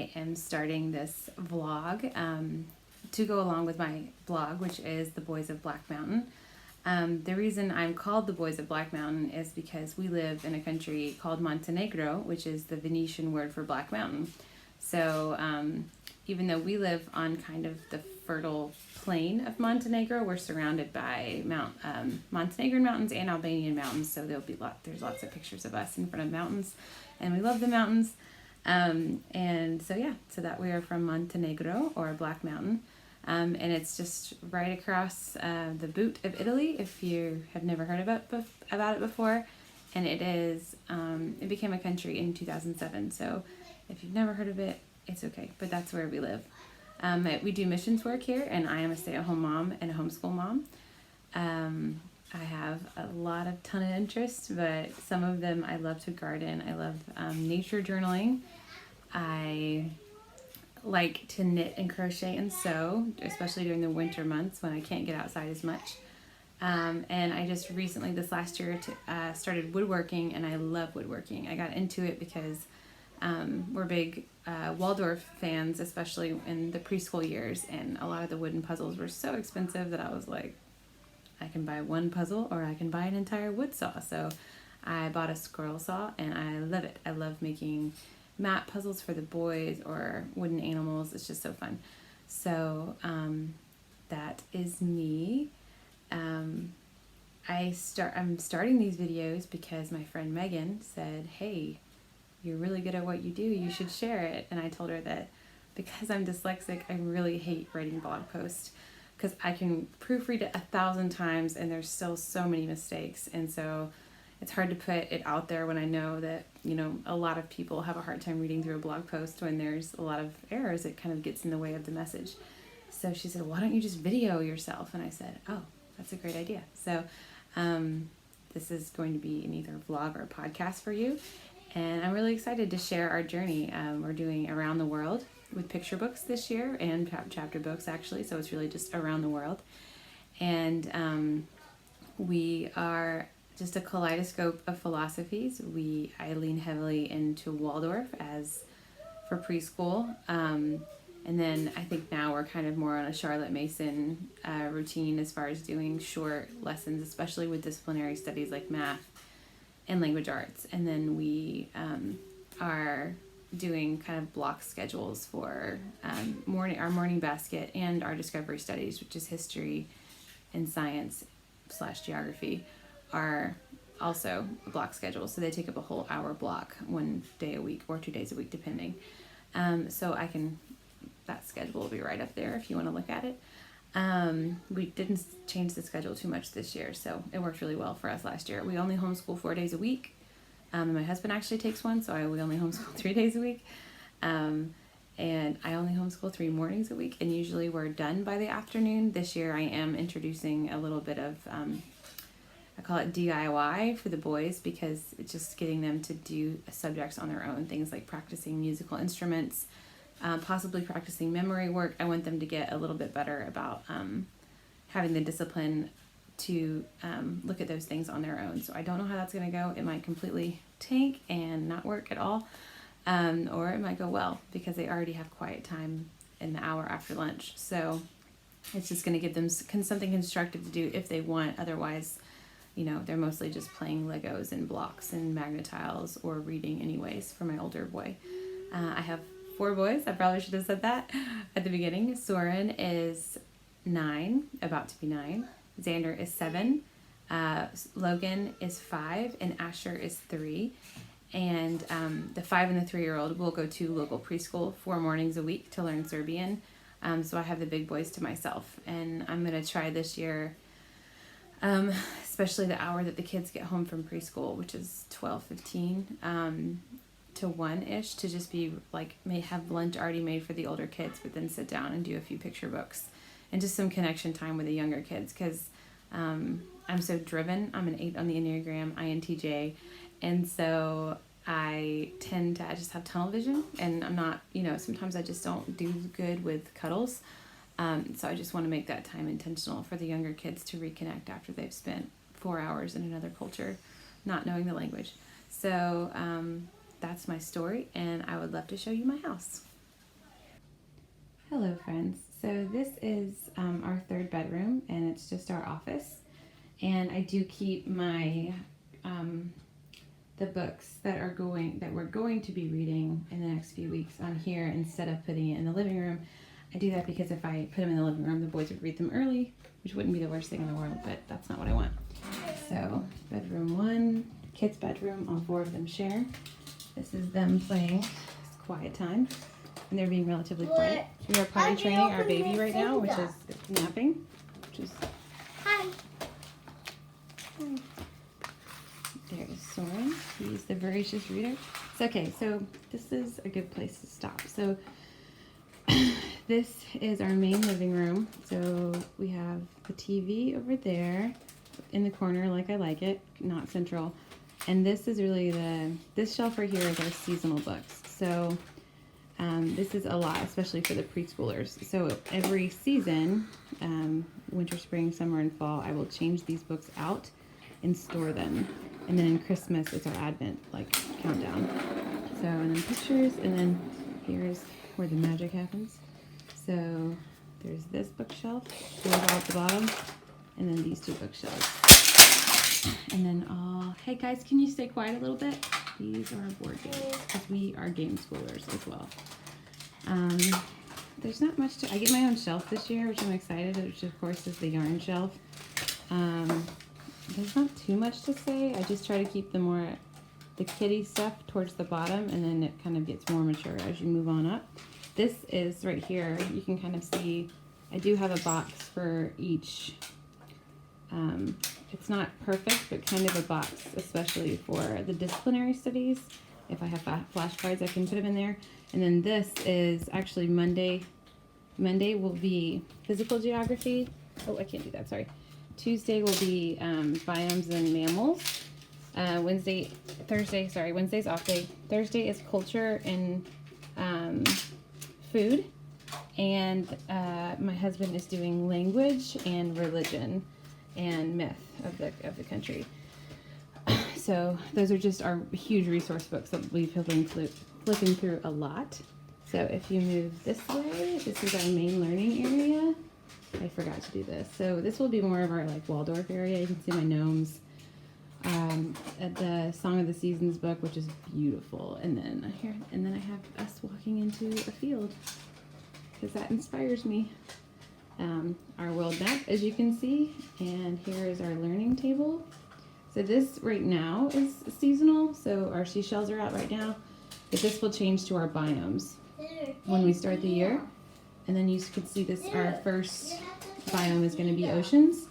I am starting this vlog to go along with my blog, which is The Boys of Black Mountain. The reason I'm called The Boys of Black Mountain is because we live in a country called Montenegro, which is the Venetian word for Black Mountain. So even though we live on kind of the fertile plain of Montenegro, we're surrounded by Montenegrin mountains and Albanian mountains. So there's lots of pictures of us in front of mountains, and we love the mountains. So that we are from Montenegro, or Black Mountain. And it's just right across the boot of Italy, if you have never heard about it before. And it became a country in 2007. So if you've never heard of it, it's okay. But that's where we live. We do missions work here, and I am a stay-at-home mom and a homeschool mom. I have a ton of interests, but some of them I love to garden. I love nature journaling. I like to knit and crochet and sew, especially during the winter months when I can't get outside as much. And I just recently, this last year, started woodworking, and I love woodworking. I got into it because we're big Waldorf fans, especially in the preschool years, and a lot of the wooden puzzles were so expensive that I was like, I can buy one puzzle or I can buy an entire wood saw. So I bought a squirrel saw, and I love it. I love making mat puzzles for the boys or wooden animals. It's just so fun. So that is me. I'm starting these videos because my friend Megan said, hey, you're really good at what you do. You should share it. And I told her that because I'm dyslexic, I really hate writing blog posts, because I can proofread it 1,000 times and there's still so many mistakes. And so it's hard to put it out there when I know that, a lot of people have a hard time reading through a blog post when there's a lot of errors. It kind of gets in the way of the message. So she said, why don't you just video yourself? And I said, oh, that's a great idea. So this is going to be an either vlog or a podcast for you. And I'm really excited to share our journey. We're doing around the world with picture books this year, and chapter books actually, so it's really just around the world. And we are just a kaleidoscope of philosophies. I lean heavily into Waldorf as for preschool, and then I think now we're kind of more on a Charlotte Mason routine as far as doing short lessons, especially with disciplinary studies like math and language arts. And then we are doing kind of block schedules for our morning basket and our discovery studies, which is history and science / geography, are also a block schedule. So they take up a whole hour block, 1 day a week or 2 days a week, depending. That schedule will be right up there if you want to look at it. We didn't change the schedule too much this year, so it worked really well for us last year. We only homeschool 4 days a week. My husband actually takes one, so we only homeschool 3 days a week. And I only homeschool 3 mornings a week, and usually we're done by the afternoon. This year I am introducing a little bit of, I call it DIY for the boys, because it's just getting them to do subjects on their own, things like practicing musical instruments, possibly practicing memory work. I want them to get a little bit better about having the discipline to look at those things on their own. So I don't know how that's going to go. It might completely tank and not work at all, or it might go well because they already have quiet time in the hour after lunch. So it's just going to give them something constructive to do if they want. Otherwise, they're mostly just playing Legos and blocks and Magna-Tiles or reading anyways for my older boy. I have 4 boys. I probably should have said that at the beginning. Soren is 9, about to be 9. Xander is 7, Logan is 5, and Asher is 3. And the 5 and the 3-year-old will go to local preschool 4 mornings a week to learn Serbian. So I have the big boys to myself, and I'm going to try this year, especially the hour that the kids get home from preschool, which is 12:15 to 1-ish, to just be like, have lunch already made for the older kids, but then sit down and do a few picture books and just some connection time with the younger kids, because I'm so driven. I'm an 8 on the Enneagram, INTJ, and so I tend to just have tunnel vision, and I'm not, sometimes I just don't do good with cuddles. So I just want to make that time intentional for the younger kids to reconnect after they've spent 4 hours in another culture, not knowing the language. So that's my story, and I would love to show you my house. Hello friends. So this is our third bedroom, and it's just our office. And I do keep my the books that we're going to be reading in the next few weeks on here instead of putting it in the living room. I do that because if I put them in the living room, the boys would read them early, which wouldn't be the worst thing in the world, but that's not what I want. So bedroom 1, kids' bedroom, all 4 of them share. This is them playing. It's quiet time, and they're being relatively quiet. We are potty training our baby right now, which is napping, which is... Hi. There is Soren. He's the voracious reader. It's okay, so this is a good place to stop. So this is our main living room. So we have the TV over there in the corner like I like it, not central. And this is really this shelf right here is our seasonal books. So this is a lot, especially for the preschoolers. So every season, winter, spring, summer, and fall, I will change these books out and store them. And then in Christmas, it's our Advent countdown. So, and then pictures, and then here's where the magic happens. So there's this bookshelf, goes all at the bottom, and then these 2 bookshelves. And then hey guys, can you stay quiet a little bit? These are our board games, because we are game schoolers as well. There's not much I get my own shelf this year, which I'm excited, which of course is the yarn shelf. There's not too much to say. I just try to keep the kitty stuff towards the bottom, and then it kind of gets more mature as you move on up. This is right here. You can kind of see I do have a box for each. It's not perfect, but kind of a box, especially for the disciplinary studies. If I have flashcards, I can put them in there. And then this is actually Monday. Monday will be physical geography. Oh, I can't do that, sorry. Tuesday will be biomes and mammals. Wednesday's off day. Thursday is culture and food. And my husband is doing language and religion and myth of the country. So those are just our huge resource books that we've been flipping through a lot. So if you move this way, this is our main learning area. I forgot to do this. So this will be more of our Waldorf area. You can see my gnomes. At the Song of the Seasons book, which is beautiful. And then I have us walking into a field, because that inspires me. Our world map, as you can see, and here is our learning table. So this right now is seasonal, so our seashells are out right now, but this will change to our biomes when we start the year. And then you can see this, our first biome is going to be oceans,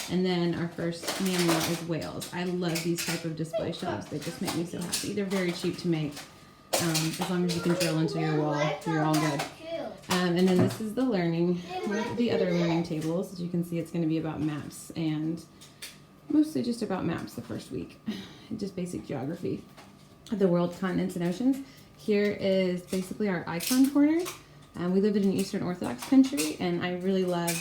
and then our first mammal is whales. I love these type of display shelves. They just make me so happy. They're very cheap to make. As long as you can drill into your wall, you're all good. And then this is the other learning tables. As you can see, it's going to be about maps, and mostly just about maps the first week. Just basic geography of the world, continents, and oceans. Here is basically our icon corner. We live in an Eastern Orthodox country, and I really love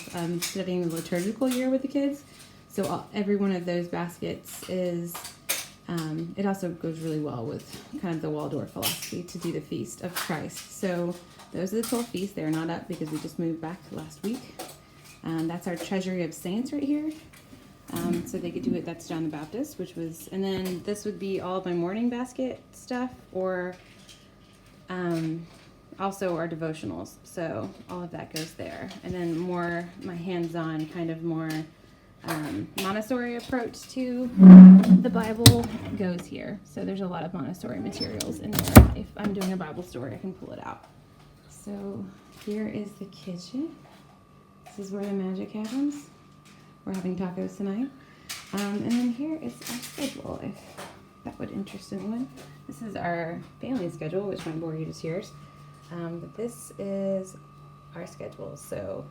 studying the liturgical year with the kids. So every one of those baskets is, it also goes really well with kind of the Waldorf philosophy to do the Feast of Christ. So those are the 12 feasts. They're not up because we just moved back last week. That's our Treasury of Saints right here. So they could do it. That's John the Baptist, and then this would be all of my morning basket stuff, or also our devotionals. So all of that goes there. And then more my hands-on, kind of more Montessori approach to the Bible goes here. So there's a lot of Montessori materials in there. If I'm doing a Bible story, I can pull it out. So here is the kitchen. This is where the magic happens. We're having tacos tonight. And then here is our schedule, if that would interest anyone. This is our family schedule, which might bore you to tears. But this is our schedule. So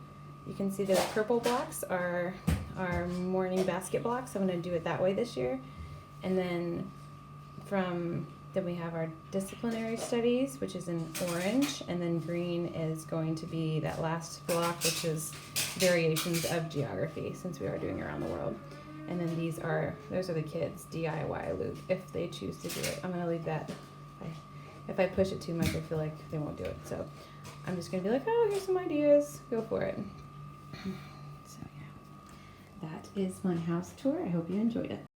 you can see the purple blocks are our morning basket blocks. I'm going to do it that way this year. And then then we have our disciplinary studies, which is in orange, and then green is going to be that last block, which is variations of geography, since we are doing around the world. And then those are the kids' DIY loop, if they choose to do it. I'm going to leave that. If I push it too much, I feel like they won't do it. So I'm just gonna be like, oh, here's some ideas, go for it. So yeah, that is my house tour. I hope you enjoyed it.